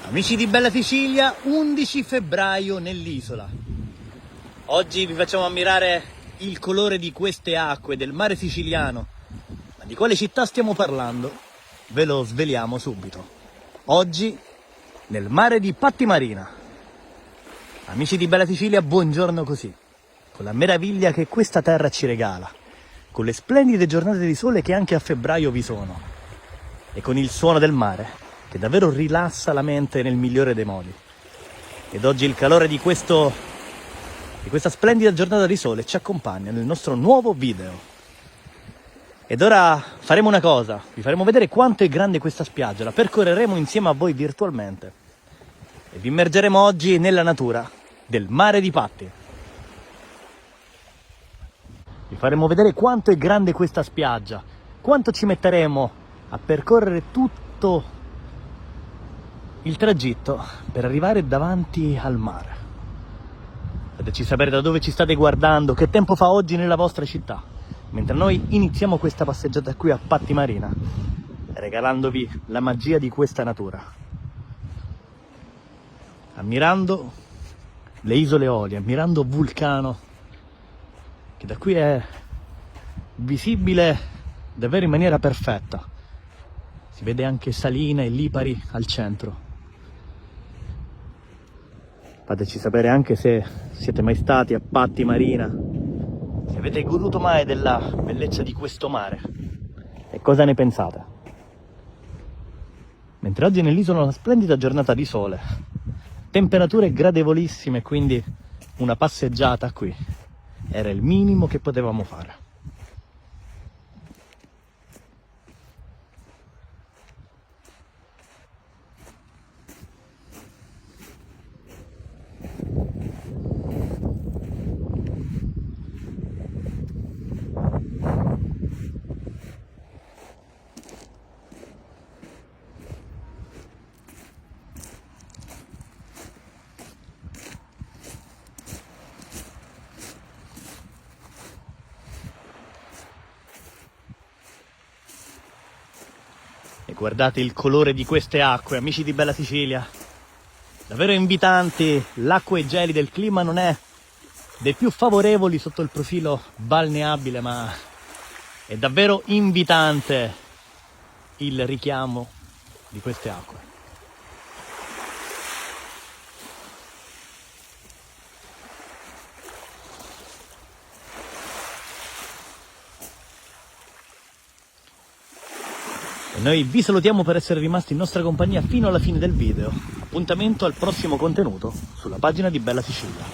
Amici di Bella Sicilia, 11 febbraio nell'isola. Oggi vi facciamo ammirare il colore di queste acque del mare siciliano. Ma di quale città stiamo parlando? Ve lo sveliamo subito. Oggi nel mare di Patti Marina. Amici di Bella Sicilia, buongiorno così, con la meraviglia che questa terra ci regala, con le splendide giornate di sole che anche a febbraio vi sono, e con il suono del mare che davvero rilassa la mente nel migliore dei modi. Ed oggi il calore di questa splendida giornata di sole ci accompagna nel nostro nuovo video. Ed ora faremo una cosa, vi faremo vedere quanto è grande questa spiaggia, la percorreremo insieme a voi virtualmente e vi immergeremo oggi nella natura del mare di Patti. Vi faremo vedere quanto è grande questa spiaggia, quanto ci metteremo a percorrere tutto il tragitto per arrivare davanti al mare. Fateci sapere da dove ci state guardando, che tempo fa oggi nella vostra città, mentre noi iniziamo questa passeggiata qui a Patti Marina, regalandovi la magia di questa natura, ammirando le isole Eolie, ammirando Vulcano, che da qui è visibile davvero in maniera perfetta. Si vede anche Salina e Lipari al centro. Fateci sapere anche se siete mai stati a Patti Marina, se avete goduto mai della bellezza di questo mare e cosa ne pensate. Mentre oggi nell'isola è una splendida giornata di sole, temperature gradevolissime, quindi una passeggiata qui era il minimo che potevamo fare. E guardate il colore di queste acque, amici di Bella Sicilia, davvero invitanti. L'acqua è gelida, il clima non è dei più favorevoli sotto il profilo balneabile, ma è davvero invitante il richiamo di queste acque. E noi vi salutiamo per essere rimasti in nostra compagnia fino alla fine del video. Appuntamento al prossimo contenuto sulla pagina di Bella Sicilia.